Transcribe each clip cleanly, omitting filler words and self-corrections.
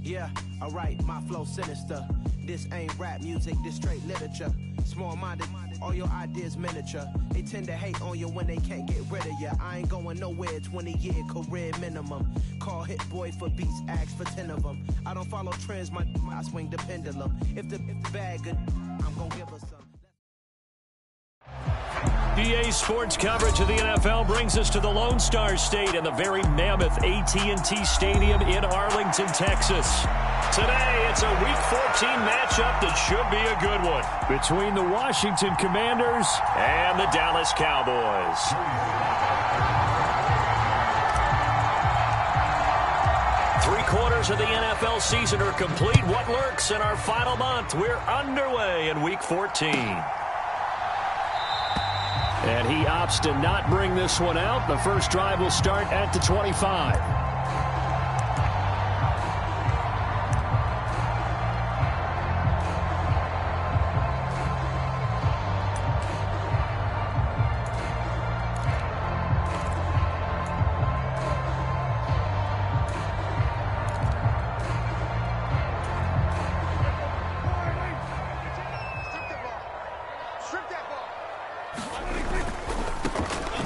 Yeah, alright, my flow sinister. This ain't rap music, this straight literature. Small-minded, all your ideas miniature. They tend to hate on you when they can't get rid of you. I ain't going nowhere, 20-year career minimum. Call Hit Boy for beats, ask for 10 of them. I don't follow trends, I swing the pendulum. If the bag good, I'm gonna give us some. EA Sports coverage of the NFL brings us to the Lone Star State and the very mammoth AT&T Stadium in Arlington, Texas. Today, it's a Week 14 matchup that should be a good one between the Washington Commanders and the Dallas Cowboys. Three-quarters of the NFL season are complete. What lurks in our final month? We're underway in Week 14. And he opts to not bring this one out. The first drive will start at the 25.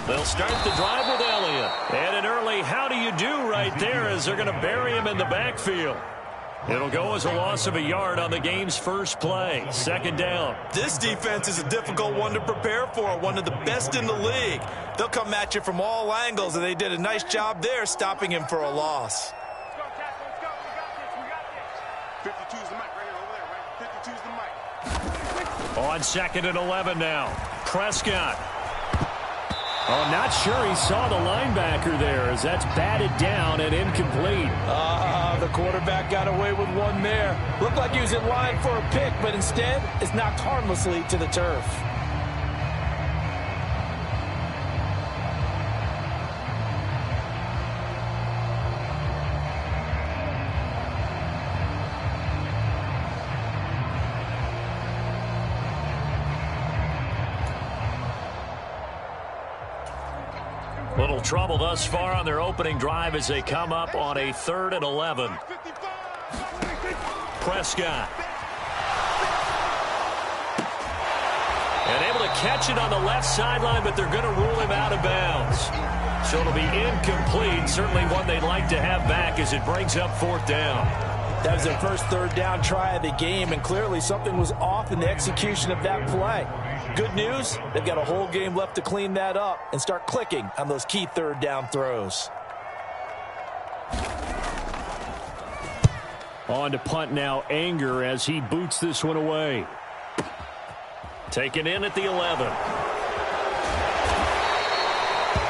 They'll start the drive with Elliott. And an early how do you do right there as they're going to bury him in the backfield. It'll go as a loss of a yard on the game's first play. Second down. This defense is a difficult one to prepare for, one of the best in the league. They'll come at you from all angles, and they did a nice job there stopping him for a loss. Let's go, Tackle. Let's go. We got this. 52's the mic right here over there, right? 52's the mic. On 2nd and 11 now. Prescott. Oh, not sure he saw the linebacker there as that's batted down and incomplete. The quarterback got away with one there. Looked like he was in line for a pick, but instead it's knocked harmlessly to the turf. Little trouble thus far on their opening drive as they come up on a 3rd and 11. Prescott. And able to catch it on the left sideline, but they're going to rule him out of bounds. So it'll be incomplete. Certainly one they'd like to have back as it brings up 4th down. That was their first 3rd down try of the game, and clearly something was off in the execution of that play. Good news, they've got a whole game left to clean that up and start clicking on those key 3rd down throws. On to punt now, Anger as he boots this one away. Taken in at the 11.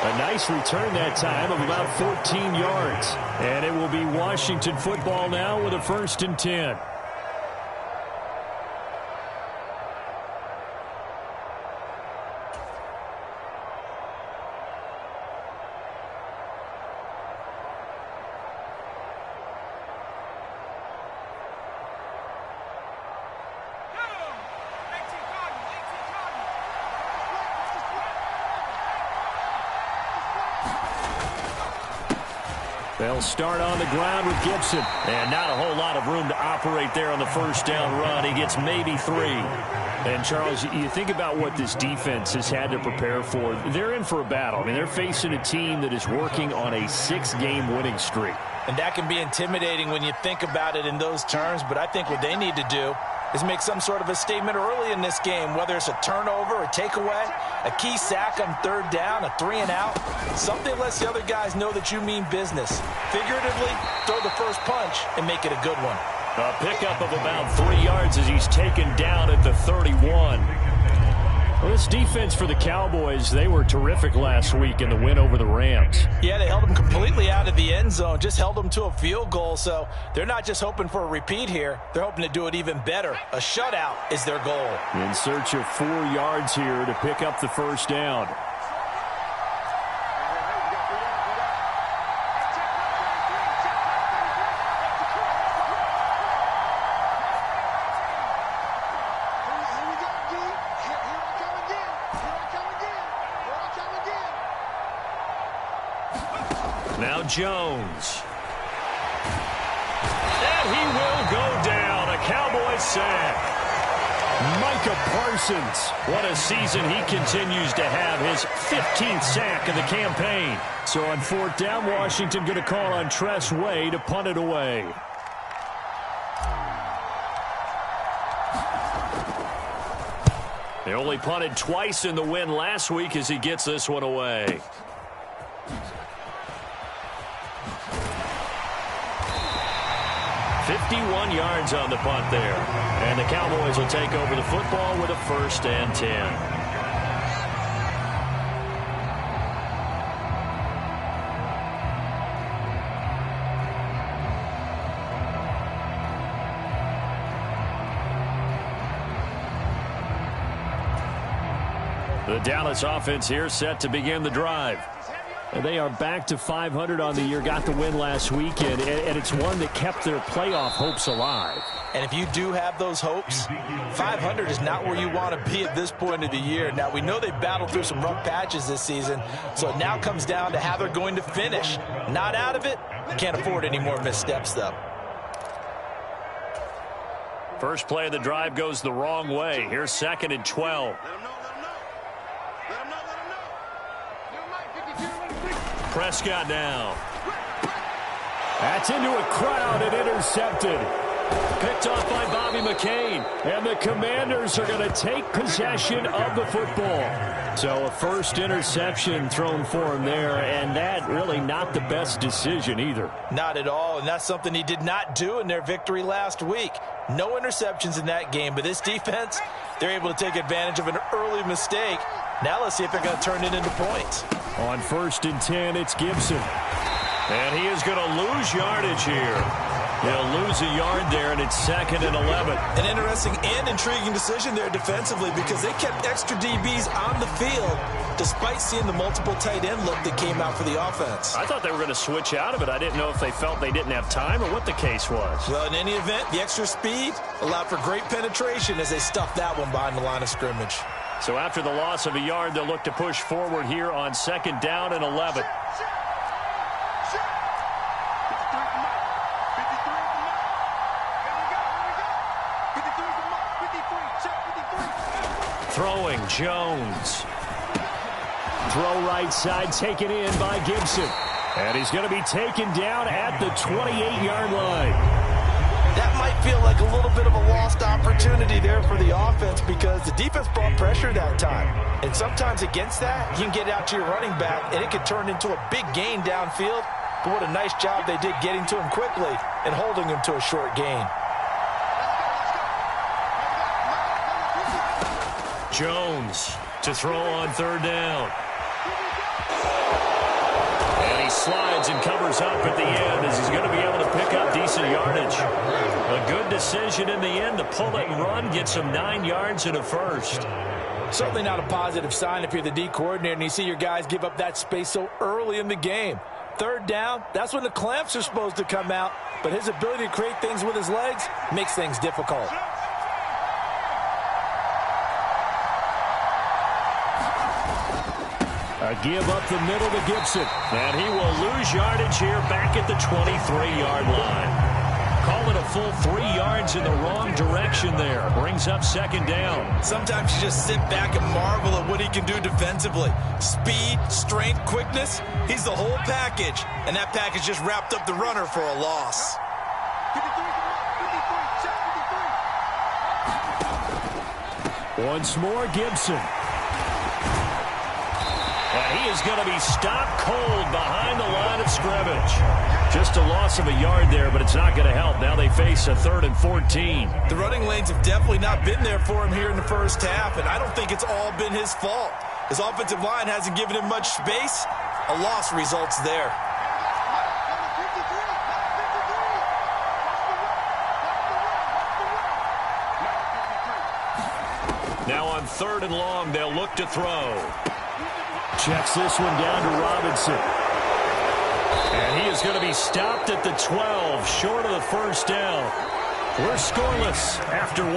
A nice return that time of about 14 yards. And it will be Washington football now with a 1st and 10. They'll start on the ground with Gibson. And not a whole lot of room to operate there on the 1st down run. He gets maybe 3. And, Charles, you think about what this defense has had to prepare for. They're in for a battle. I mean, they're facing a team that is working on a 6-game winning streak. And that can be intimidating when you think about it in those terms. But I think what they need to do is make some sort of a statement early in this game, whether it's a turnover, a takeaway, a key sack on 3rd down, a 3-and-out. Something lets the other guys know that you mean business. Figuratively, throw the first punch and make it a good one. A pickup of about 3 yards as he's taken down at the 31. Well, this defense for the Cowboys, they were terrific last week in the win over the Rams. Yeah, they held them completely out of the end zone, just held them to a field goal. So they're not just hoping for a repeat here. They're hoping to do it even better. A shutout is their goal. In search of 4 yards here to pick up the 1st down. Now Jones. And And he will go down. A Cowboys sack. Micah Parsons. What a season he continues to have. His 15th sack of the campaign. So on 4th down, Washington going to call on Tress Way to punt it away. They only punted twice in the win last week as he gets this one away. "51 yards on the punt there. And the Cowboys will take over the football with a 1st and 10. The Dallas offense here set to begin the drive. And they are back to 500 on the year, got the win last weekend, and it's one that kept their playoff hopes alive. And if you do have those hopes, 500 is not where you want to be at this point of the year. Now, we know they battled through some rough patches this season, so it now comes down to how they're going to finish. Not out of it. Can't afford any more missteps, though. First play of the drive goes the wrong way. Here's 2nd and 12. Prescott now. That's into a crowd and intercepted. Picked off by Bobby McCain. And the Commanders are going to take possession of the football. So a first interception thrown for him there, and that really not the best decision either. Not at all, and that's something he did not do in their victory last week. No interceptions in that game, but this defense, they're able to take advantage of an early mistake. Now let's see if they're going to turn it into points. On 1st and 10, it's Gibson. And he is going to lose yardage here. He'll lose a yard there, and it's 2nd and 11. An interesting and intriguing decision there defensively because they kept extra DBs on the field despite seeing the multiple tight end look that came out for the offense. I thought they were going to switch out of it. I didn't know if they felt they didn't have time or what the case was. Well, in any event, the extra speed allowed for great penetration as they stuffed that one behind the line of scrimmage. So after the loss of a yard, they'll look to push forward here on 2nd down and 11. Throwing, Jones. Throw right side, taken in by Gibson. And he's going to be taken down at the 28-yard line. That might feel like a little bit of a lost opportunity there for the offense because the defense brought pressure that time. And sometimes against that, you can get out to your running back, and it could turn into a big gain downfield. But what a nice job they did getting to him quickly and holding him to a short gain. Jones to throw on 3rd down. And he slides and covers up at the end as he's going to be able to pick up decent yardage. A good decision in the end to pull it and run, get some 9 yards and a first. Certainly not a positive sign if you're the D coordinator and you see your guys give up that space so early in the game. 3rd down, that's when the clamps are supposed to come out, but his ability to create things with his legs makes things difficult. A give up the middle to Gibson. And he will lose yardage here back at the 23-yard line. Call it a full 3 yards in the wrong direction there. Brings up 2nd down. Sometimes you just sit back and marvel at what he can do defensively. Speed, strength, quickness, he's the whole package. And that package just wrapped up the runner for a loss. Once more, Gibson. And he is going to be stopped cold behind the line of scrimmage. Just a loss of a yard there, but it's not going to help. Now they face a 3rd and 14. The running lanes have definitely not been there for him here in the first half, and I don't think it's all been his fault. His offensive line hasn't given him much space. A loss results there. Now on 3rd and long, they'll look to throw. Checks this one down to Robinson. And he is going to be stopped at the 12, short of the first down. We're scoreless after 1.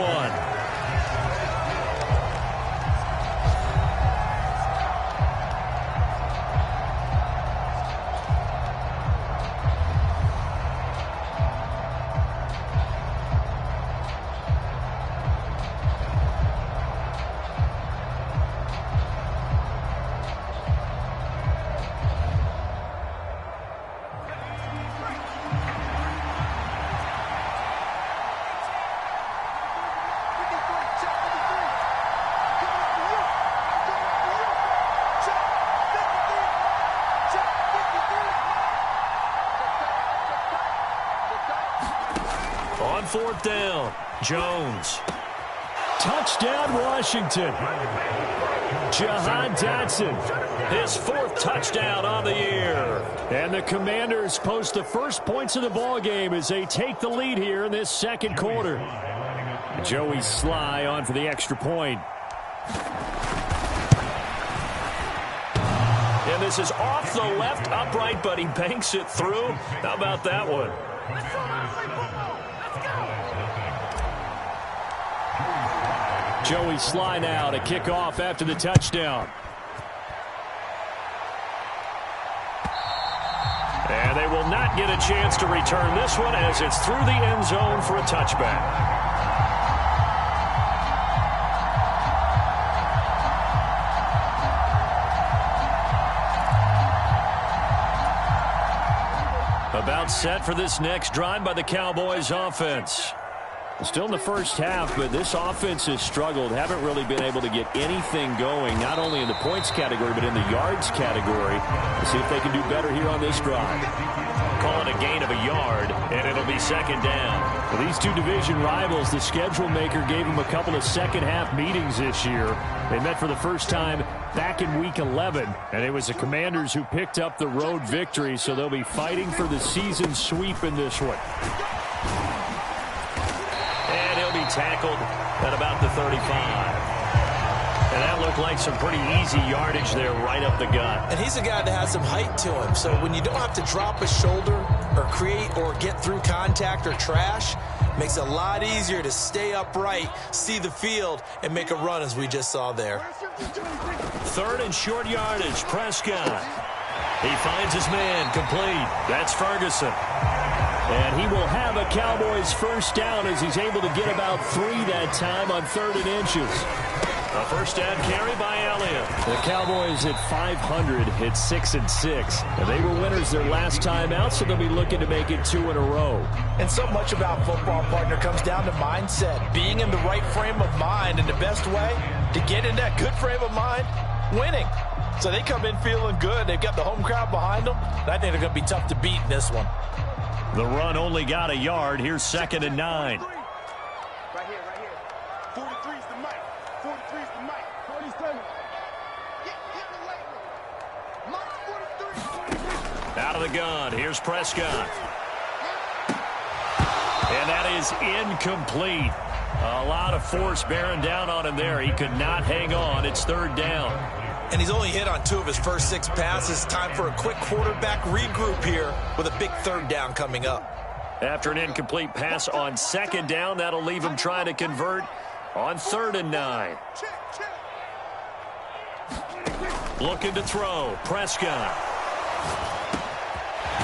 On 4th down, Jones. Touchdown, Washington. Jahan Dotson, his 4th touchdown on the year. And the Commanders post the first points of the ball game as they take the lead here in this second quarter. Joey Sly on for the extra point. And this is off the left upright, but he banks it through. How about that one? Joey Sly now to kick off after the touchdown. And they will not get a chance to return this one as it's through the end zone for a touchback. About set for this next drive by the Cowboys offense. Still in the first half, but this offense has struggled. Haven't really been able to get anything going, not only in the points category, but in the yards category. Let's see if they can do better here on this drive. Calling a gain of a yard, and it'll be second down. For these two division rivals, the schedule maker gave them a couple of second-half meetings this year. They met for the first time back in Week 11, and it was the Commanders who picked up the road victory, so they'll be fighting for the season sweep in this one. And he'll be tackled at about the 35. And that looked like some pretty easy yardage there right up the gut. And he's a guy that has some height to him, so when you don't have to drop a shoulder or create or get through contact or trash, makes it a lot easier to stay upright, see the field, and make a run as we just saw there. 3rd and short yardage, Prescott. He finds his man, complete. That's Ferguson. And he will have a Cowboys first down as he's able to get about 3 that time on 3rd and inches. A first down carry by Elliott. The Cowboys at 500 hit 6-6. And they were winners their last time out, so they'll be looking to make it 2 in a row. And so much about football, partner, comes down to mindset. Being in the right frame of mind, and the best way to get in that good frame of mind, winning. So they come in feeling good. They've got the home crowd behind them. And I think they're going to be tough to beat in this one. The run only got a yard. Here's 2nd and 9. Right here, right here. 43's the mic. 43's the mic. 47. Get the late one. Mark 43. Out of the gun. Here's Prescott. And that is incomplete. A lot of force bearing down on him there. He could not hang on. It's 3rd down. And he's only hit on 2 of his first 6 passes. Time for a quick quarterback regroup here with a big 3rd down coming up. After an incomplete pass on 2nd down, that'll leave him trying to convert on 3rd and 9. Looking to throw. Prescott.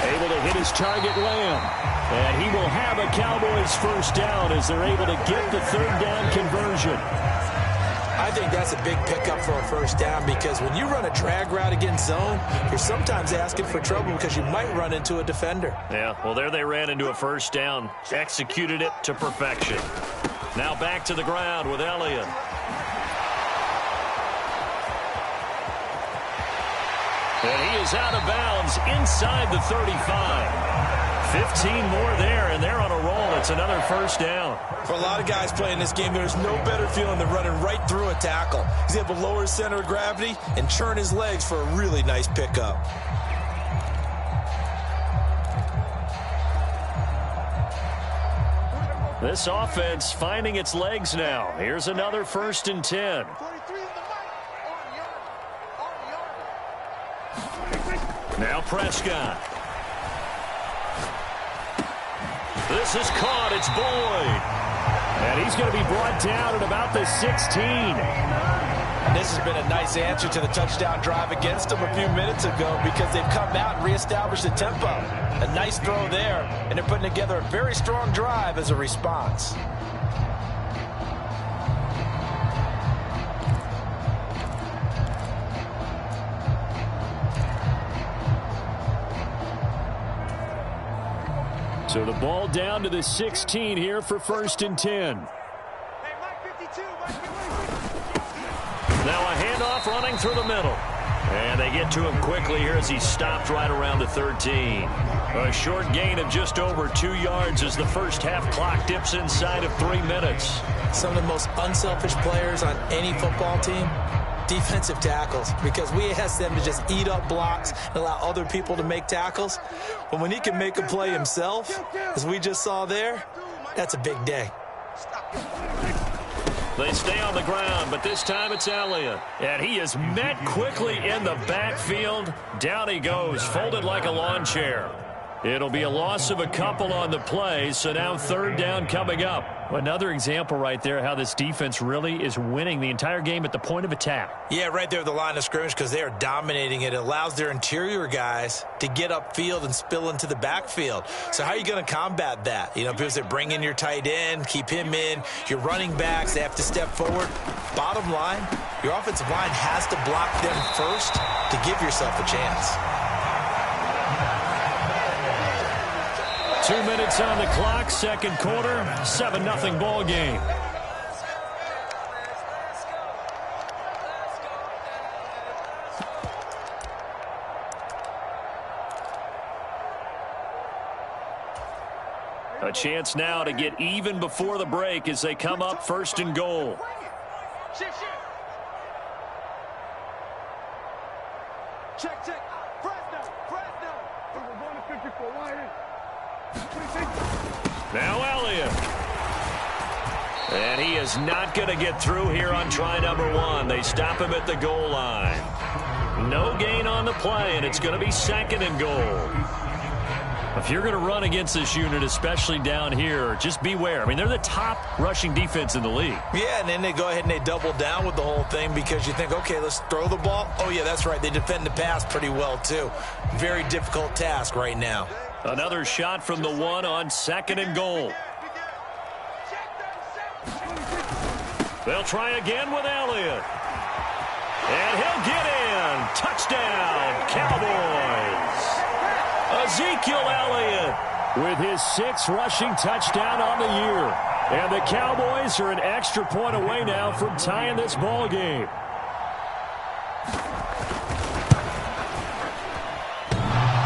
Able to hit his target, Lamb. And he will have a Cowboys first down as they're able to get the 3rd down conversion. I think that's a big pickup for a first down because when you run a drag route against zone, you're sometimes asking for trouble because you might run into a defender. Yeah, well, there they ran into a first down, executed it to perfection. Now back to the ground with Elliott. And he is out of bounds inside the 35. 15 more there, and they're on a roll. It's another first down. For a lot of guys playing this game, there's no better feeling than running right through a tackle. He's able to lower his center of gravity and churn his legs for a really nice pickup. This offense finding its legs now. Here's another 1st and 10. Now Prescott. This is caught. It's Boyd. And he's going to be brought down at about the 16. And this has been a nice answer to the touchdown drive against them a few minutes ago because they've come out and reestablished the tempo. A nice throw there, and they're putting together a very strong drive as a response. So the ball down to the 16 here for 1st and 10. Now a handoff running through the middle. And they get to him quickly here as he stopped right around the 13. A short gain of just over 2 yards as the first half clock dips inside of 3 minutes. Some of the most unselfish players on any football team, defensive tackles, because we ask them to just eat up blocks and allow other people to make tackles. But when he can make a play himself, as we just saw there, that's a big day. They stay on the ground, but this time it's Elliott. And he is met quickly in the backfield. Down he goes, folded like a lawn chair. It'll be a loss of a couple on the play, so now third down coming up. Another example right there how this defense really is winning the entire game at the point of attack. Yeah, right there at the line of scrimmage because they are dominating it. It allows their interior guys to get upfield and spill into the backfield. So how are you going to combat that? You know, because they bring in your tight end, keep him in. Your running backs, they have to step forward. Bottom line, your offensive line has to block them first to give yourself a chance. 2 minutes on the clock, second quarter, 7-0 ball game. A chance now to get even before the break as they come up first and goal. Check. Fresno. We're going to 54 wide. Now Elliott. And he is not going to get through here on try number 1. They stop him at the goal line. No gain on the play, and it's going to be second and goal. If you're going to run against this unit, especially down here, just beware. I mean, they're the top rushing defense in the league. Yeah, and then they go ahead and they double down with the whole thing because you think, okay, let's throw the ball. Oh, yeah, that's right. They defend the pass pretty well, too. Very difficult task right now. Another shot from the 1 on second and goal. They'll try again with Elliott. And he'll get in. Touchdown, Cowboys. Ezekiel Elliott with his 6th rushing touchdown on the year. And the Cowboys are an extra point away now from tying this ball game.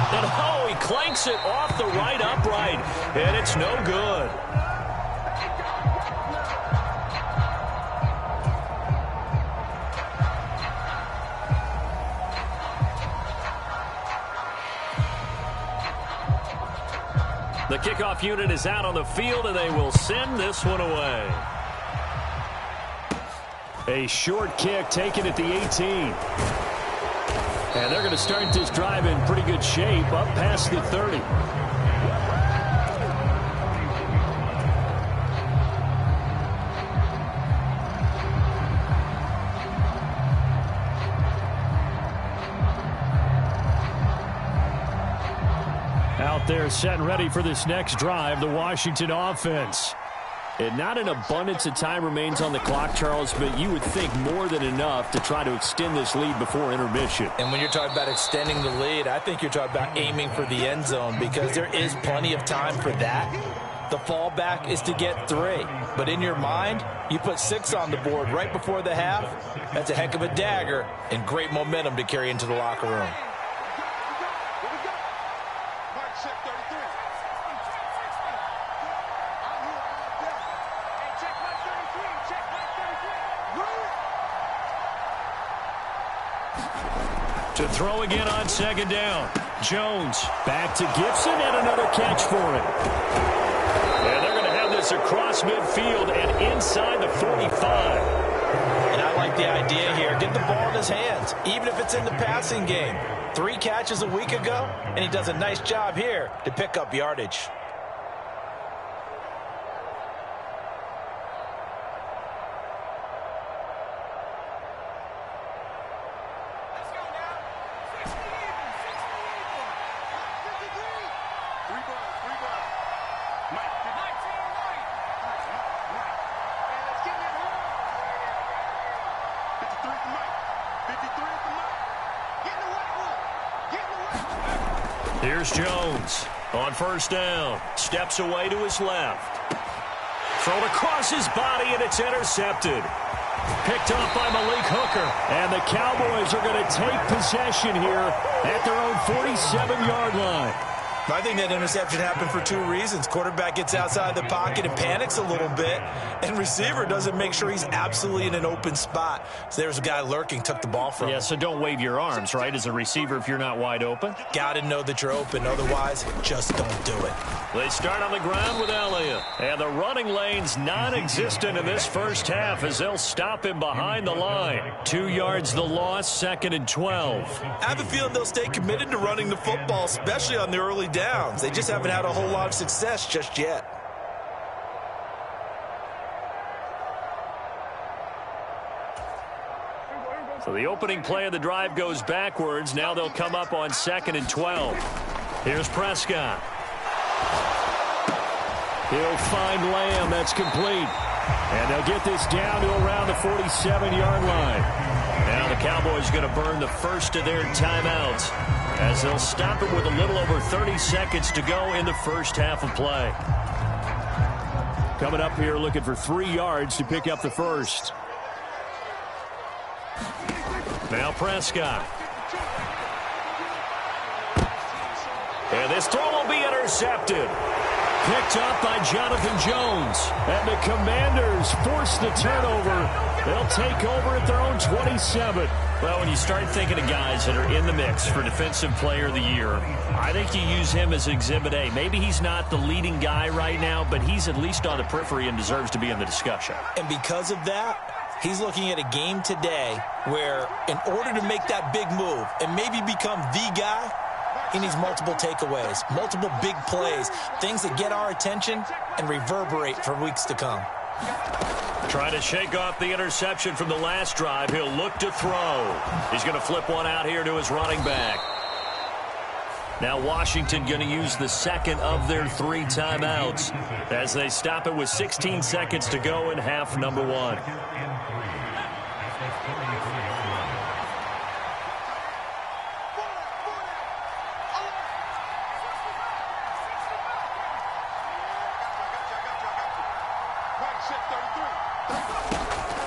And oh, he clanks it off the right upright. And it's no good. The kickoff unit is out on the field, and they will send this one away. A short kick taken at the 18. And they're going to start this drive in pretty good shape, up past the 30. Out there set and ready for this next drive, the Washington offense. And not an abundance of time remains on the clock, Charles, but you would think more than enough to try to extend this lead before intermission. And when you're talking about extending the lead, I think you're talking about aiming for the end zone because there is plenty of time for that. The fallback is to get 3. But in your mind, you put 6 on the board right before the half. That's a heck of a dagger and great momentum to carry into the locker room. To throw again on second down. Jones back to Gibson and another catch for him. And they're going to have this across midfield and inside the 45. And I like the idea here. Get the ball in his hands, even if it's in the passing game. 3 catches a week ago, and he does a nice job here to pick up yardage. Here's Jones on first down. Steps away to his left. Thrown across his body, and it's intercepted. Picked up by Malik Hooker. And the Cowboys are going to take possession here at their own 47-yard line. I think that interception happened for two reasons. Quarterback gets outside the pocket and panics a little bit, and receiver doesn't make sure he's absolutely in an open spot. So there's a guy lurking, took the ball from him. Yeah, so don't wave your arms, right, as a receiver if you're not wide open. Got to know that you're open. Otherwise, just don't do it. They start on the ground with Elliott. And the running lane's non-existent in this first half as they'll stop him behind the line. 2 yards the loss, 2nd and 12. I have a feeling they'll stay committed to running the football, especially on the early downs. They just haven't had a whole lot of success just yet. So the opening play of the drive goes backwards. Now they'll come up on 2nd and 12. Here's Prescott. He'll find Lamb. That's complete. And they'll get this down to around the 47-yard line. Now the Cowboys are going to burn the first of their timeouts as they'll stop it with a little over 30 seconds to go in the first half of play. Coming up here looking for 3 yards to pick up the first. Now Prescott. And this throw will be intercepted. Picked up by Jonathan Jones. And the Commanders force the turnover. They'll take over at their own 27. Well, when you start thinking of guys that are in the mix for Defensive Player of the Year, I think you use him as Exhibit A. Maybe he's not the leading guy right now, but he's at least on the periphery and deserves to be in the discussion. And because of that, he's looking at a game today where in order to make that big move and maybe become the guy, he needs multiple takeaways, multiple big plays, things that get our attention and reverberate for weeks to come. Trying to shake off the interception from the last drive. He'll look to throw. He's going to flip one out here to his running back. Now Washington going to use the second of their 3 timeouts as they stop it with 16 seconds to go in half number 1.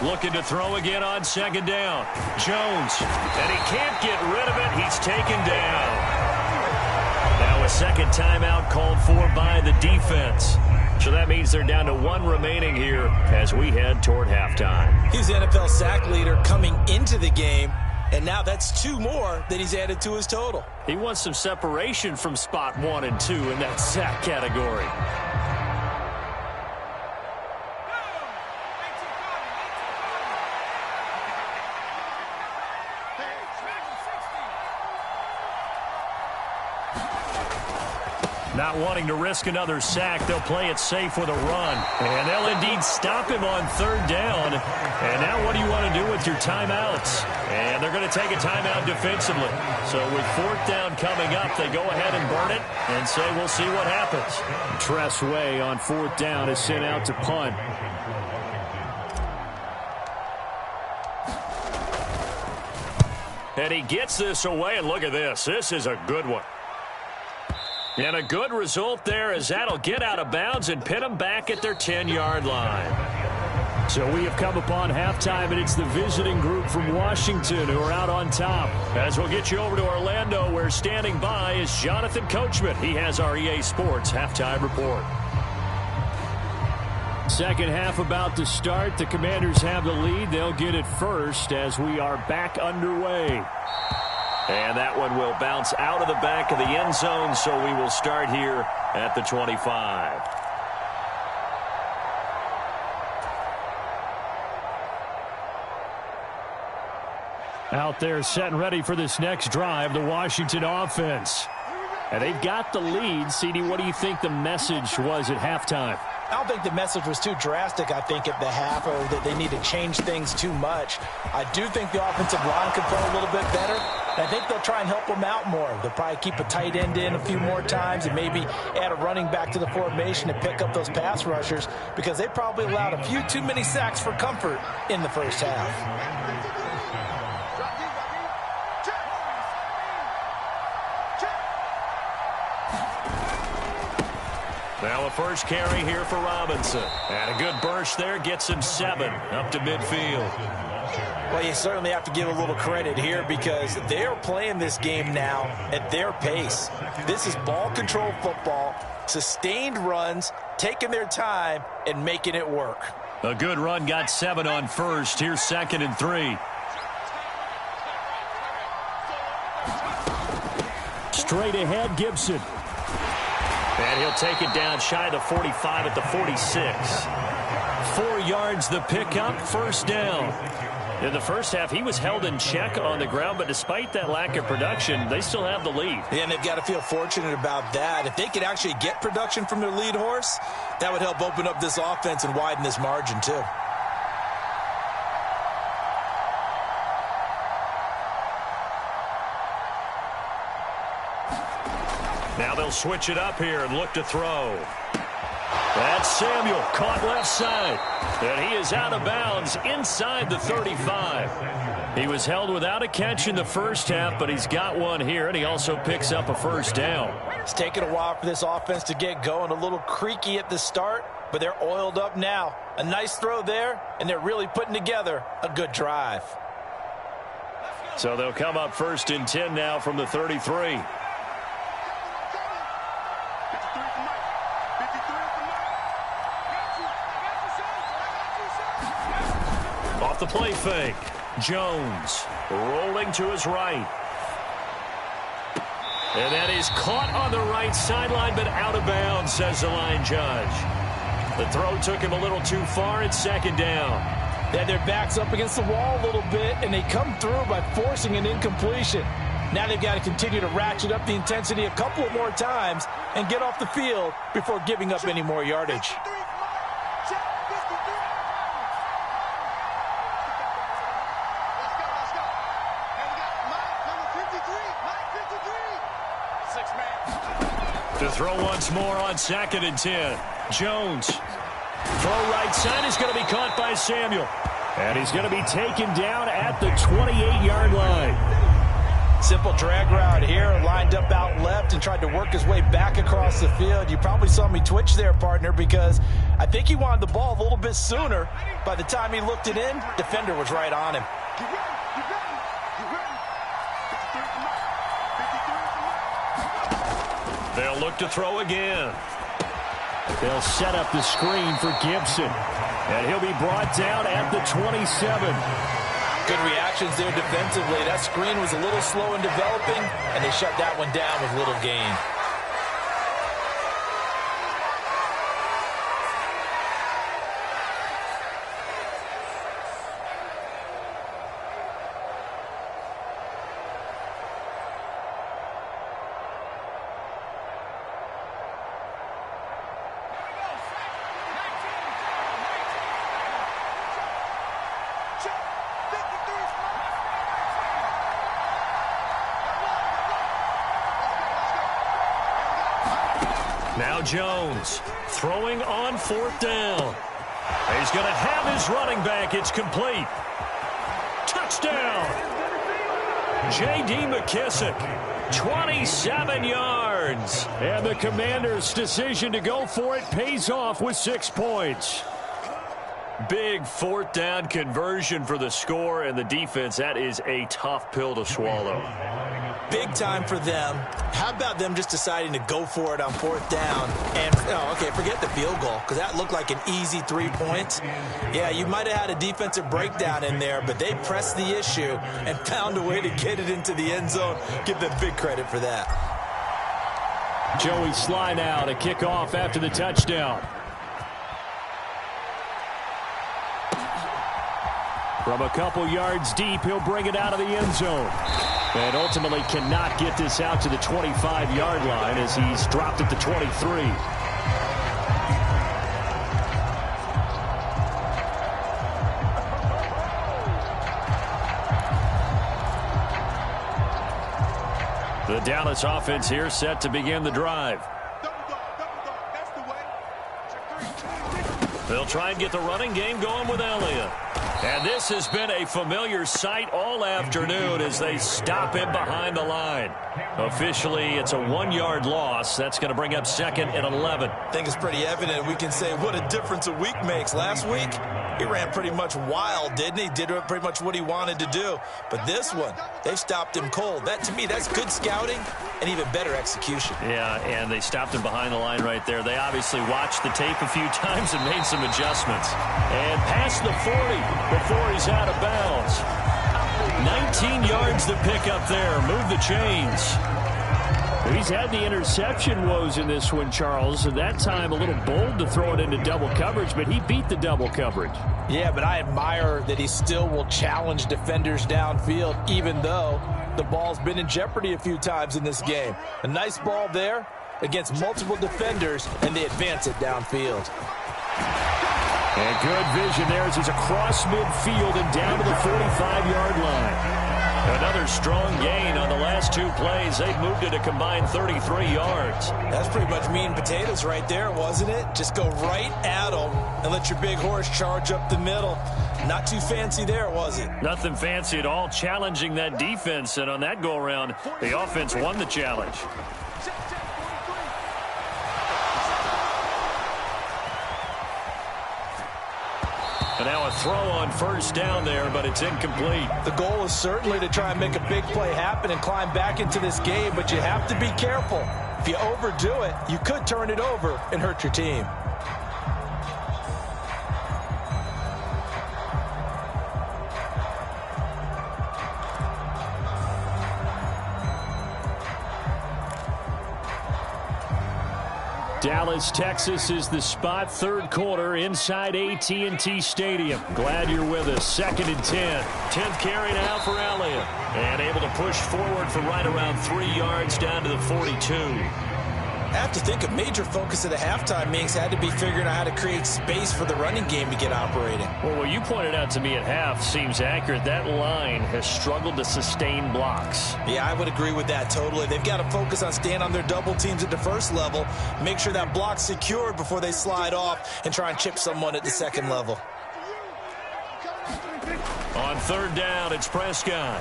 Looking to throw again on 2nd down. Jones, and he can't get rid of it. He's taken down. Now a second timeout called for by the defense. So that means they're down to 1 remaining here as we head toward halftime. He's the NFL sack leader coming into the game, and now that's 2 more that he's added to his total. He wants some separation from spot 1 and 2 in that sack category. Not wanting to risk another sack, they'll play it safe with a run. And they'll indeed stop him on 3rd down. And now what do you want to do with your timeouts? And they're going to take a timeout defensively. So with 4th down coming up, they go ahead and burn it and say we'll see what happens. Tress Way on 4th down is sent out to punt. And he gets this away, and look at this. This is a good one. And a good result there as that'll get out of bounds and pin them back at their 10-yard line. So we have come upon halftime, and it's the visiting group from Washington who are out on top. As we'll get you over to Orlando, where standing by is Jonathan Coachman. He has our EA Sports halftime report. Second half about to start. The Commanders have the lead. They'll get it first as we are back underway. And that one will bounce out of the back of the end zone, so we will start here at the 25. Out there set and ready for this next drive, the Washington offense. And they've got the lead. CD, what do you think the message was at halftime? I don't think the message was too drastic, I think, at the half, or that they need to change things too much. I do think the offensive line could play a little bit better. And I think they'll try and help them out more. They'll probably keep a tight end in a few more times and maybe add a running back to the formation to pick up those pass rushers, because they probably allowed a few too many sacks for comfort in the first half. Now a first carry here for Robinson. And a good burst there gets him 7 up to midfield. Well, you certainly have to give a little credit here because they're playing this game now at their pace. This is ball control football, sustained runs, taking their time, and making it work. A good run got 7 on first. Here's 2nd and 3. Straight ahead, Gibson. And he'll take it down shy of the 45 at the 46. 4 yards the pickup, 1st down. In the first half, he was held in check on the ground, but despite that lack of production, they still have the lead. Yeah, and they've got to feel fortunate about that. If they could actually get production from their lead horse, that would help open up this offense and widen this margin too. Now they'll switch it up here and look to throw. That's Samuel, caught left side. And he is out of bounds inside the 35. He was held without a catch in the first half, but he's got one here, and he also picks up a 1st down. It's taken a while for this offense to get going. A little creaky at the start, but they're oiled up now. A nice throw there, and they're really putting together a good drive. So they'll come up 1st and 10 now from the 33. Off the play fake. Jones rolling to his right. And that is caught on the right sideline, but out of bounds, says the line judge. The throw took him a little too far. It's 2nd down. They had their backs up against the wall a little bit, and they come through by forcing an incompletion. Now they've got to continue to ratchet up the intensity a couple of more times and get off the field before giving up any more yardage. To throw once more on 2nd and 10. Jones. Throw right side is going to be caught by Samuel. And he's going to be taken down at the 28-yard line. Simple drag route here, lined up out left and tried to work his way back across the field. You probably saw me twitch there, partner, because I think he wanted the ball a little bit sooner. By the time he looked it in, defender was right on him. They'll look to throw again. They'll set up the screen for Gibson. And he'll be brought down at the 27. Good reactions there defensively. That screen was a little slow in developing, and they shut that one down with little gain. Now Jones throwing on 4th down. He's going to have his running back. It's complete. Touchdown. J.D. McKissick, 27 yards. And the Commanders' decision to go for it pays off with 6 points. Big 4th down conversion for the score, and the defense, that is a tough pill to swallow. Big time for them. How about them just deciding to go for it on 4th down? And, okay, forget the field goal, because that looked like an easy 3 points. Yeah, you might have had a defensive breakdown in there, but they pressed the issue and found a way to get it into the end zone. Give them big credit for that. Joey Sly now to kick off after the touchdown. From a couple yards deep, he'll bring it out of the end zone. And ultimately cannot get this out to the 25-yard line as he's dropped at the 23. The Dallas offense here set to begin the drive. They'll try and get the running game going with Elliott. And this has been a familiar sight all afternoon as they stop him behind the line. Officially, it's a 1-yard loss. That's going to bring up 2nd and 11. I think it's pretty evident. We can say what a difference a week makes. Last week, He ran pretty much wild, didn't he? Did pretty much what he wanted to do. But this one, they've stopped him cold. That, to me, that's good scouting and even better execution. Yeah, and they stopped him behind the line right there. They obviously watched the tape a few times and made some adjustments. And past the 40 before he's out of bounds. 19 yards to pick up there. Move the chains. He's had the interception woes in this one, Charles, and that time a little bold to throw it into double coverage, but he beat the double coverage. Yeah, but I admire that he still will challenge defenders downfield, even though the ball's been in jeopardy a few times in this game. A nice ball there against multiple defenders, and they advance it downfield. And good vision there as he's across midfield and down to the 45-yard line. Another strong gain on the last two plays. They've moved it a combined 33 yards. That's pretty much meat and potatoes right there, wasn't it? Just go right at them and let your big horse charge up the middle. Not too fancy there, was it? Nothing fancy at all, challenging that defense. And on that go-around, the offense won the challenge. And now a throw on first down there, but it's incomplete. The goal is certainly to try and make a big play happen and climb back into this game, but you have to be careful. If you overdo it, you could turn it over and hurt your team. Dallas, Texas is the spot. Third quarter inside AT&T Stadium. Glad you're with us. 2nd and 10. 10th carry now for Elliott. And able to push forward for right around 3 yards down to the 42. I have to think a major focus of the halftime meetings had to be figuring out how to create space for the running game to get operating. Well, what you pointed out to me at half seems accurate. That line has struggled to sustain blocks. Yeah, I would agree with that totally. They've got to focus on staying on their double teams at the first level, make sure that block's secured before they slide off and try and chip someone at the second level. On third down, it's Prescott.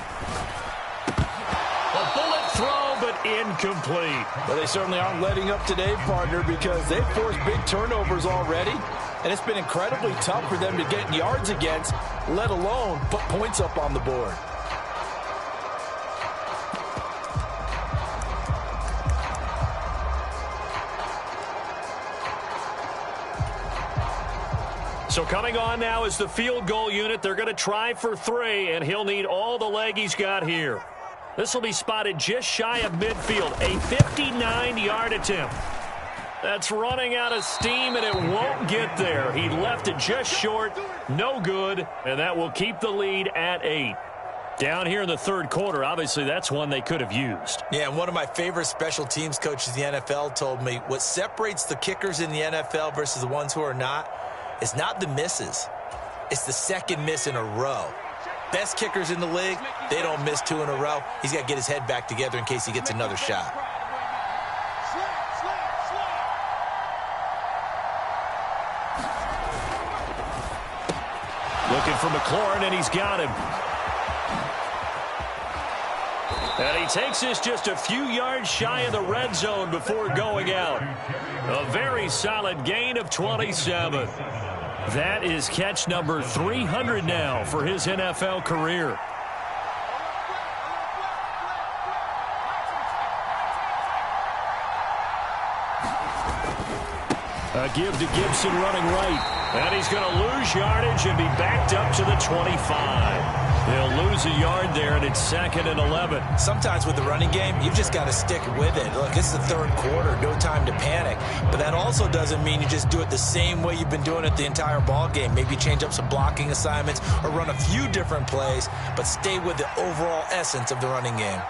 A bullet throw, but incomplete. Well, they certainly aren't letting up today, partner, because they've forced big turnovers already, and it's been incredibly tough for them to get yards against, let alone put points up on the board. So coming on now is the field goal unit. They're going to try for 3, and he'll need all the leg he's got here. This will be spotted just shy of midfield. A 59-yard attempt. That's running out of steam, and it won't get there. He left it just short. No good, and that will keep the lead at 8. Down here in the third quarter, obviously that's one they could have used. Yeah, and one of my favorite special teams coaches in the NFL told me what separates the kickers in the NFL versus the ones who are not is not the misses. It's the second miss in a row. Best kickers in the league, they don't miss 2 in a row. He's got to get his head back together in case he gets another shot. Looking for McLaurin, and he's got him. And he takes this just a few yards shy of the red zone before going out. A very solid gain of 27. That is catch number 300 now for his NFL career. A give to Gibson running right. And he's going to lose yardage and be backed up to the 25. He'll lose a yard there, and it's 2nd and 11. Sometimes with the running game, you've just got to stick with it. Look, it's the third quarter, no time to panic. But that also doesn't mean you just do it the same way you've been doing it the entire ball game. Maybe change up some blocking assignments or run a few different plays, but stay with the overall essence of the running game.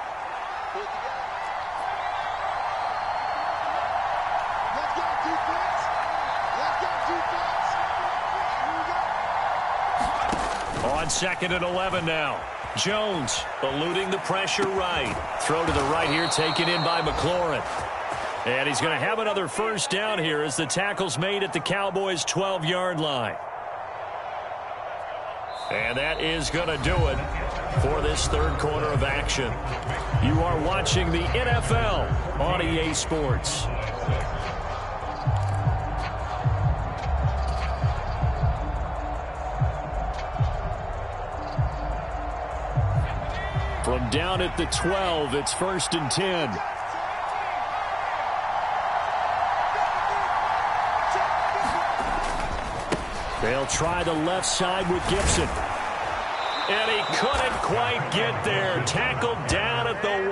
On 2nd and 11 now. Jones eluding the pressure right. Throw to the right here, taken in by McLaurin. And he's going to have another first down here as the tackle's made at the Cowboys' 12-yard line. And that is going to do it for this third quarter of action. You are watching the NFL on EA Sports. From down at the 12, it's 1st and 10. They'll try the left side with Gibson. And he couldn't quite get there. Tackled down at the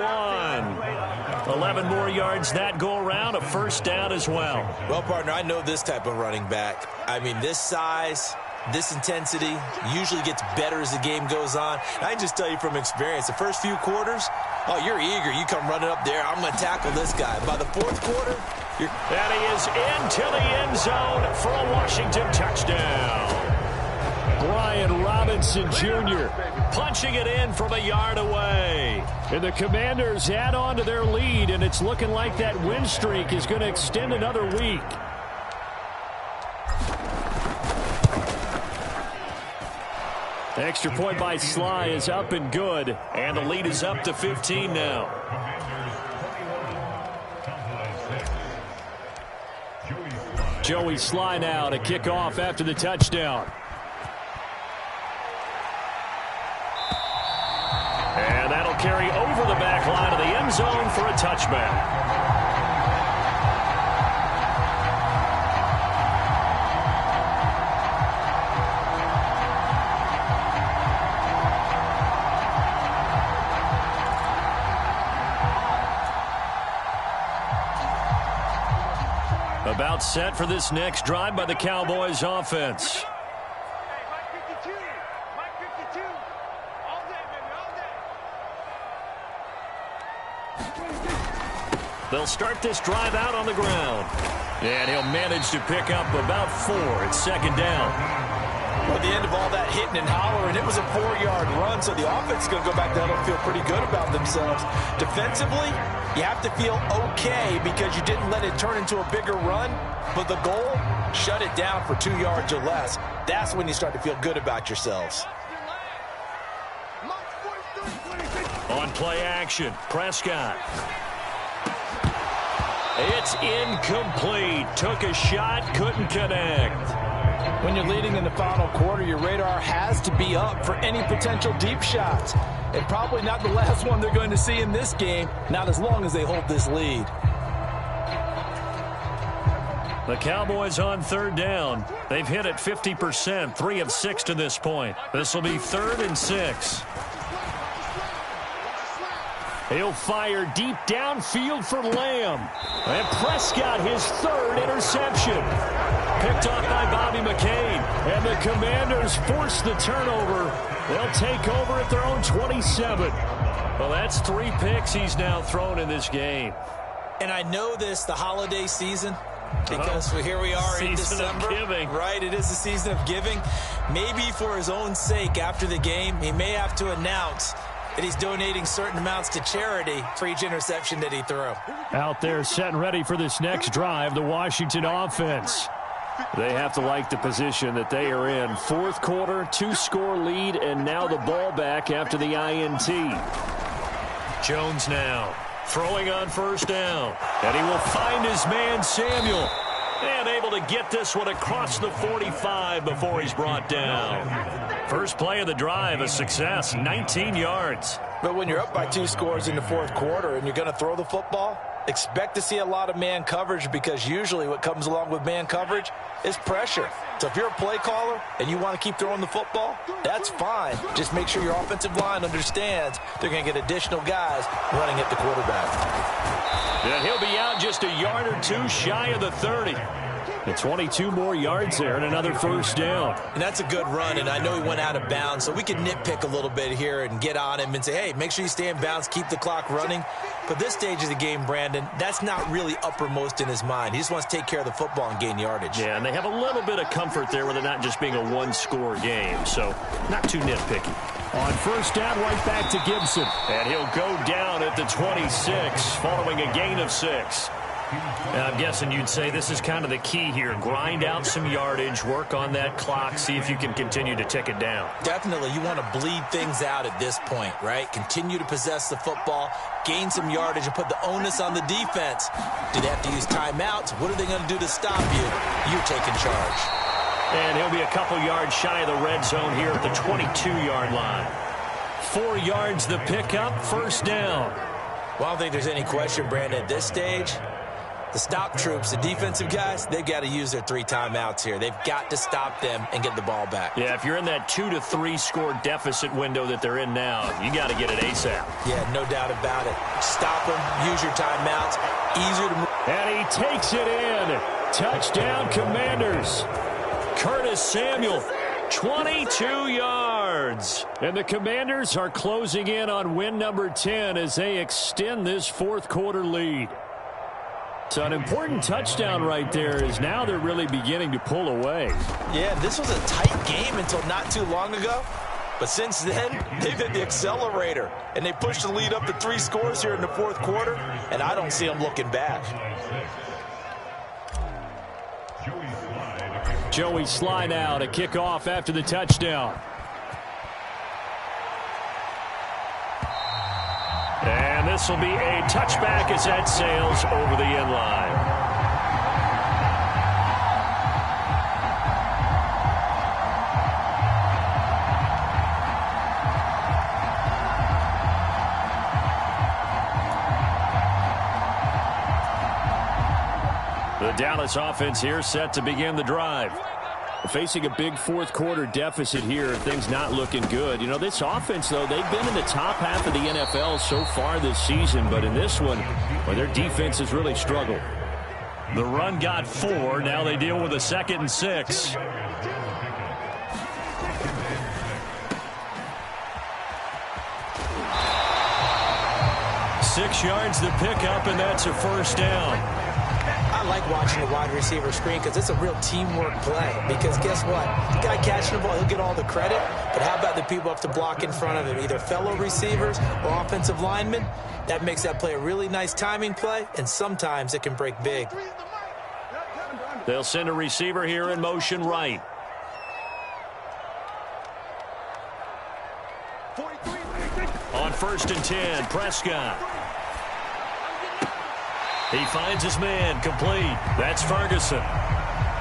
1. 11 more yards that go around. A first down as well. Well, partner, I know this type of running back. I mean, this size, this intensity usually gets better as the game goes on. And I can just tell you from experience, the first few quarters, oh, you're eager. You come running up there. I'm going to tackle this guy. By the fourth quarter, and he is into the end zone for a Washington touchdown. Brian Robinson Jr. punching it in from a yard away. And the Commanders add on to their lead, and it's looking like that win streak is going to extend another week. The extra point by Sly is up and good, and the lead is up to 15 now. Joey Sly now to kick off after the touchdown. And that'll carry over the back line of the end zone for a touchback. About set for this next drive by the Cowboys offense. They'll start this drive out on the ground. And he'll manage to pick up about 4. It's 2nd down. Well, at the end of all that hitting and hollering, it was a 4-yard run, so the offense is going to go back down and feel pretty good about themselves. Defensively, you have to feel okay because you didn't let it turn into a bigger run, but the goal, shut it down for 2 yards or less. That's when you start to feel good about yourselves. On play action, Prescott. It's incomplete. Took a shot, couldn't connect. When you're leading in the final quarter, your radar has to be up for any potential deep shots. And probably not the last one they're going to see in this game, not as long as they hold this lead. The Cowboys on 3rd down. They've hit it 50%, 3 of 6 to this point. This will be 3rd and 6. He'll fire deep downfield for Lamb. And Prescott, his 3rd interception. Picked off by Bobby McCain. And the Commanders force the turnover. They'll take over at their own 27. Well, that's 3 picks he's now thrown in this game. And I know this, the holiday season, because here we are in December. Season of giving. Right, it is the season of giving. Maybe for his own sake after the game, he may have to announce that he's donating certain amounts to charity for each interception that he threw. Out there set and ready for this next drive, the Washington offense. They have to like the position that they are in. 4th quarter, 2-score lead, and now the ball back after the INT. Jones now throwing on 1st down. And he will find his man Samuel. And able to get this one across the 45 before he's brought down. First play of the drive, a success, 19 yards. But when you're up by 2 scores in the 4th quarter and you're going to throw the football, expect to see a lot of man coverage because usually what comes along with man coverage is pressure. So if you're a play caller and you want to keep throwing the football, that's fine. Just make sure your offensive line understands they're going to get additional guys running at the quarterback. And he'll be out just a yard or 2 shy of the 30. And 22 more yards there and another first down. And that's a good run, and I know he went out of bounds, so we can nitpick a little bit here and get on him and say, hey, make sure you stay in bounds, keep the clock running. But this stage of the game, Brandon, that's not really uppermost in his mind. He just wants to take care of the football and gain yardage. Yeah, and they have a little bit of comfort there with it not just being a one-score game, so not too nitpicky. On first down, right back to Gibson. And he'll go down at the 26 following a gain of 6. I'm guessing you'd say this is kind of the key here. Grind out some yardage, work on that clock, see if you can continue to tick it down. Definitely. You want to bleed things out at this point, right? Continue to possess the football, gain some yardage, and put the onus on the defense. Do they have to use timeouts? What are they going to do to stop you? You're taking charge. And he'll be a couple yards shy of the red zone here at the 22-yard line. 4 yards the pickup, first down. Well, I don't think there's any question, Brandon, at this stage. The stop troops, the defensive guys, they've got to use their 3 timeouts here. They've got to stop them and get the ball back. Yeah, if you're in that 2 to 3 score deficit window that they're in now, you got to get it ASAP. Yeah, no doubt about it. Stop them, use your timeouts, easier to move. And he takes it in. Touchdown, Commanders. Curtis Samuel, 22 yards. And the Commanders are closing in on win number 10 as they extend this fourth quarter lead. So an important touchdown right there is now they're really beginning to pull away. Yeah, this was a tight game until not too long ago. But since then, they've hit the accelerator. And they pushed the lead up to 3 scores here in the fourth quarter. And I don't see them looking back. Joey Sly now to kick off after the touchdown. And this will be a touchback as that sails over the end line. The Dallas offense here set to begin the drive. Facing a big fourth quarter deficit here, things not looking good. You know, this offense, though, they've been in the top half of the NFL so far this season, but in this one, well, their defense has really struggled. The run got 4. Now they deal with a 2nd and 6. 6 yards the pickup, and that's a first down. I like watching the wide receiver screen because it's a real teamwork play. Because guess what? The guy catching the ball, he'll get all the credit. But how about the people up to block in front of him? Either fellow receivers or offensive linemen. That makes that play a really nice timing play. And sometimes it can break big. They'll send a receiver here in motion right. On 1st and 10, Prescott. He finds his man, complete. That's Ferguson.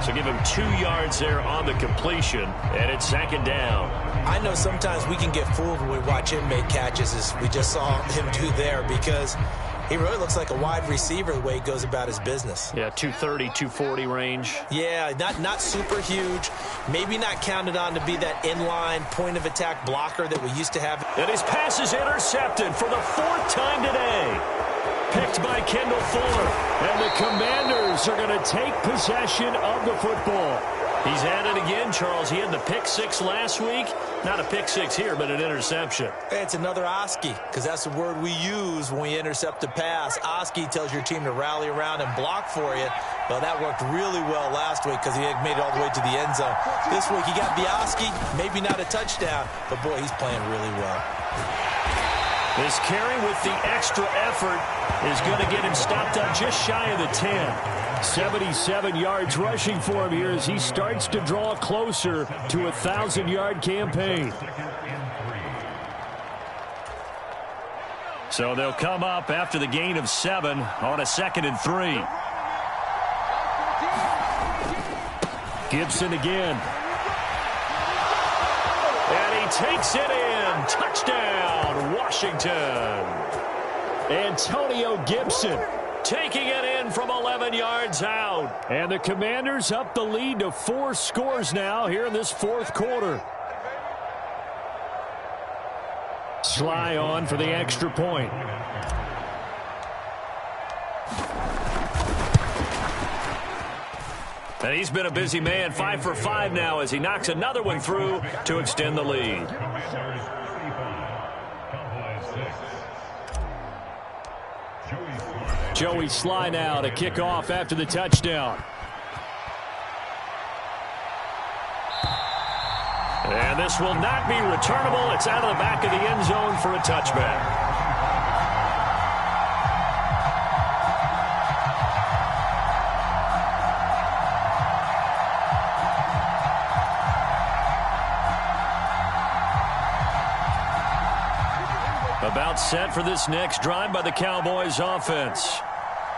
So give him 2 yards there on the completion, and it's 2nd down. I know sometimes we can get fooled when we watch him make catches, as we just saw him do there, because he really looks like a wide receiver the way he goes about his business. Yeah, 230, 240 range. Yeah, not super huge. Maybe not counted on to be that inline point-of-attack blocker that we used to have. And his pass is intercepted for the 4th time today. Picked by Kendall Fuller. And the Commanders are going to take possession of the football. He's at it again, Charles. He had the pick 6 last week. Not a pick 6 here, but an interception. It's another Oski, because that's the word we use when we intercept a pass. Oski tells your team to rally around and block for you. Well, that worked really well last week because he made it all the way to the end zone. This week he got the Oski, maybe not a touchdown, but boy, he's playing really well. This carry with the extra effort is going to get him stopped up just shy of the 10. 77 yards rushing for him here as he starts to draw closer to a 1,000-yard campaign. So they'll come up after the gain of 7 on a 2nd and 3. Gibson again. And he takes it in. Touchdown, Washington. Antonio Gibson taking it in from 11 yards out. And the Commanders up the lead to 4 scores now here in this fourth quarter. Sly on for the extra point. And he's been a busy man, 5 for 5 now as he knocks another one through to extend the lead. Joey Sly now to kick off after the touchdown. And this will not be returnable. It's out of the back of the end zone for a touchback. About set for this next drive by the Cowboys offense.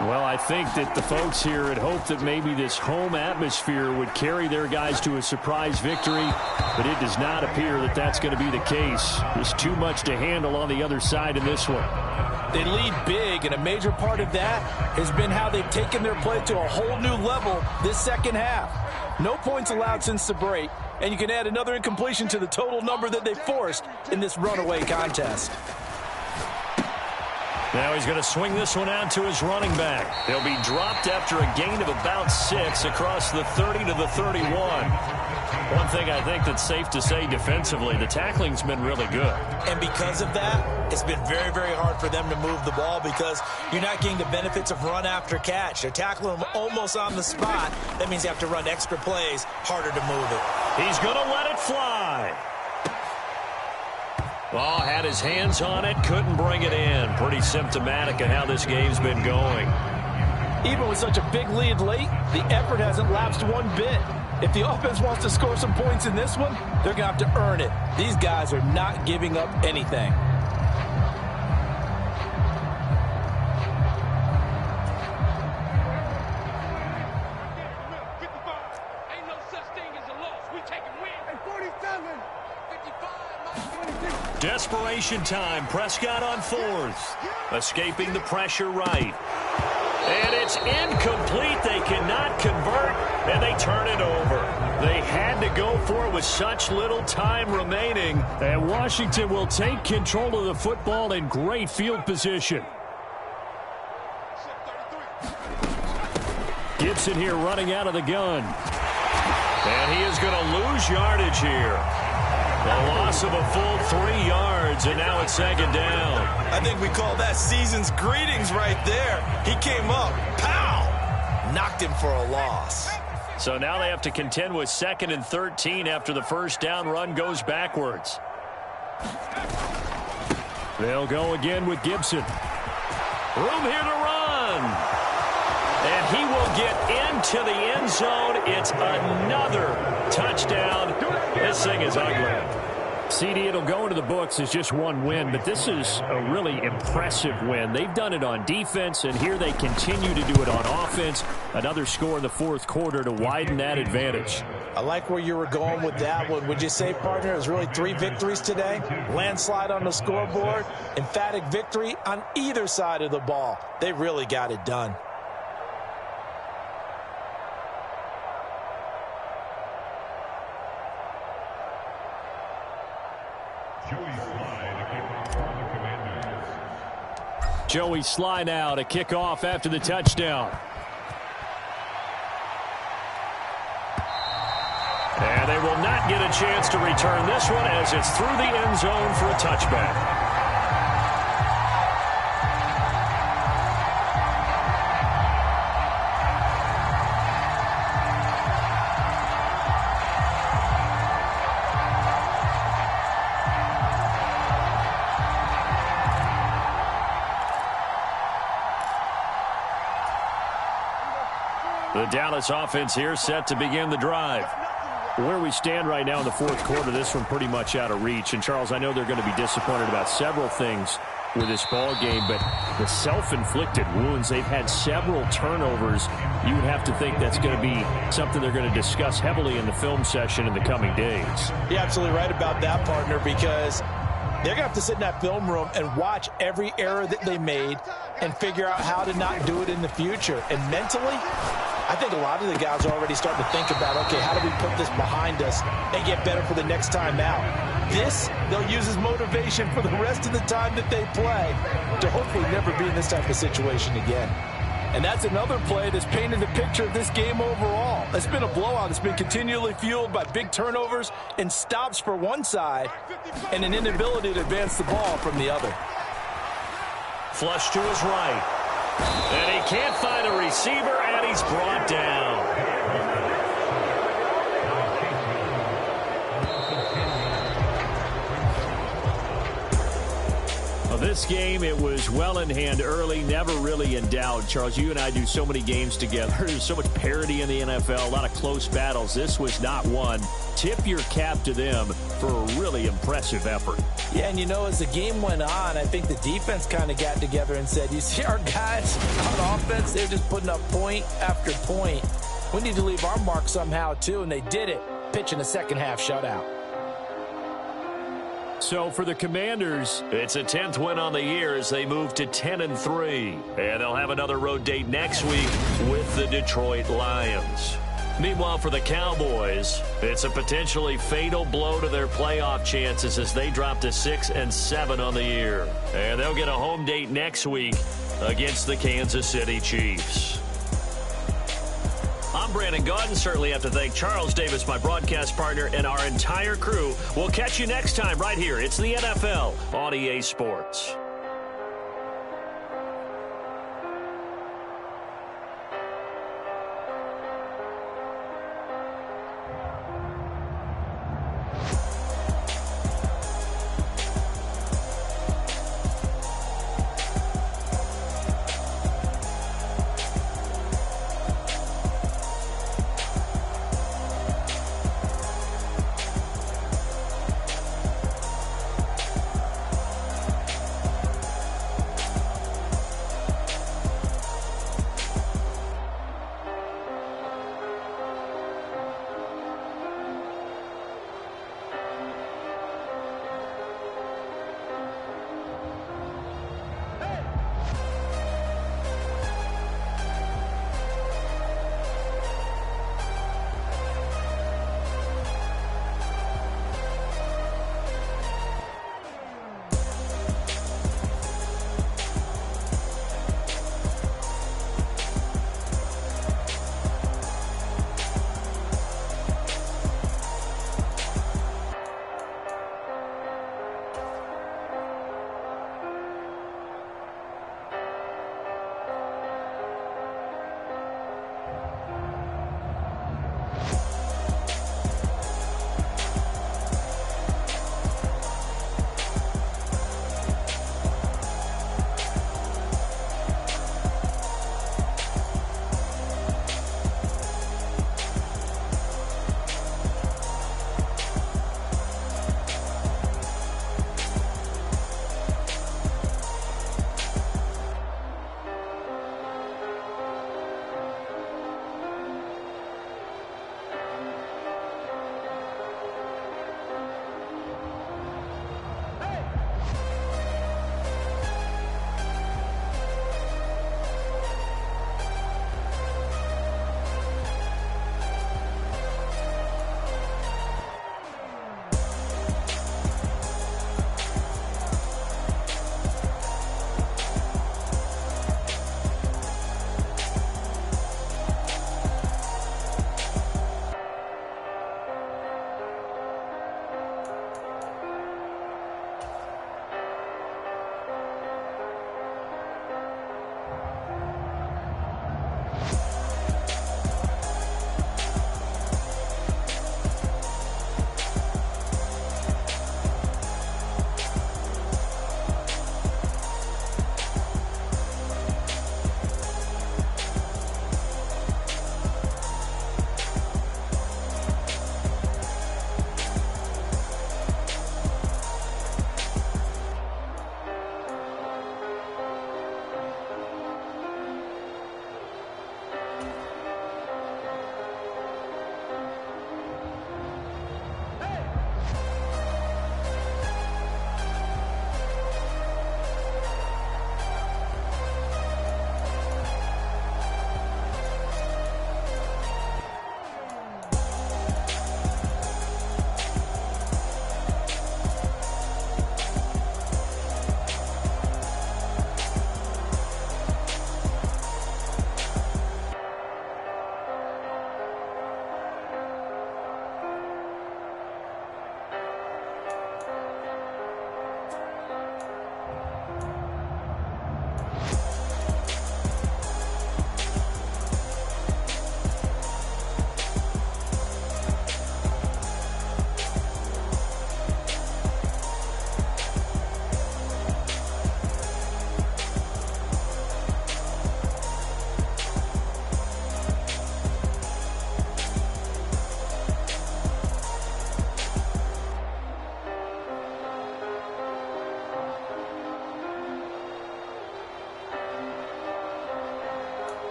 Well, I think that the folks here had hoped that maybe this home atmosphere would carry their guys to a surprise victory, but it does not appear that that's going to be the case. There's too much to handle on the other side in this one. They lead big, and a major part of that has been how they've taken their play to a whole new level this second half. No points allowed since the break, and you can add another incompletion to the total number that they forced in this runaway contest. Now he's going to swing this one out to his running back. They'll be dropped after a gain of about 6 across the 30 to the 31. One thing I think that's safe to say defensively, the tackling's been really good. And because of that, it's been very, very hard for them to move the ball because you're not getting the benefits of run after catch. They're tackling them almost on the spot. That means you have to run extra plays, harder to move it. He's going to let it fly. Ball had his hands on it, couldn't bring it in. Pretty symptomatic of how this game's been going. Even with such a big lead late, the effort hasn't lapsed one bit. If the offense wants to score some points in this one, they're going to have to earn it. These guys are not giving up anything. Desperation time. Prescott on 4th. Escaping the pressure right. And it's incomplete. They cannot convert, and they turn it over. They had to go for it with such little time remaining. And Washington will take control of the football in great field position. Gibson here running out of the gun. And he is going to lose yardage here. A loss of a full 3 yards, and now it's 2nd down. I think we call that season's greetings right there. He came up, pow, knocked him for a loss. So now they have to contend with 2nd and 13 after the first down run goes backwards. They'll go again with Gibson. Room here to run. And he will get into the end zone. It's another touchdown. This thing is ugly. CD, it'll go into the books as just one win, but this is a really impressive win. They've done it on defense, and here they continue to do it on offense. Another score in the 4th quarter to widen that advantage. I like where you were going with that one. Would you say, partner, it was really 3 victories today? Landslide on the scoreboard, emphatic victory on either side of the ball. They really got it done. Joey Sly now to kick off after the touchdown. And they will not get a chance to return this one as it's through the end zone for a touchback. The Dallas offense here set to begin the drive. Where we stand right now in the 4th quarter, this one pretty much out of reach. And, Charles, I know they're going to be disappointed about several things with this ball game, but the self-inflicted wounds, they've had several turnovers. You would have to think that's going to be something they're going to discuss heavily in the film session in the coming days. You're absolutely right about that, partner, because they're going to have to sit in that film room and watch every error that they made and figure out how to not do it in the future. And mentally, I think a lot of the guys are already starting to think about, okay, how do we put this behind us and get better for the next time out? This, they'll use as motivation for the rest of the time that they play to hopefully never be in this type of situation again. And that's another play that's painted the picture of this game overall. It's been a blowout. It's been continually fueled by big turnovers and stops for one side and an inability to advance the ball from the other. Flush to his right. And he can't find a receiver, and he's brought down. Well, This game, it was well in hand early, never really in doubt. Charles, you and I do so many games together. There's so much parity in the NFL, a lot of close battles. This was not one. Tip your cap to them for a really impressive effort. Yeah, and as the game went on, I think the defense kind of got together and said, you see our guys on offense, they're just putting up point after point. We need to leave our mark somehow, too, and they did it, pitching a second-half shutout. So for the Commanders, it's a 10th win on the year as they move to 10-3. And they'll have another road date next week with the Detroit Lions. Meanwhile, for the Cowboys, it's a potentially fatal blow to their playoff chances as they drop to 6-7 on the year. And they'll get a home date next week against the Kansas City Chiefs. I'm Brandon Gaudin. Certainly have to thank Charles Davis, my broadcast partner, and our entire crew. We'll catch you next time right here. It's the NFL on EA Sports.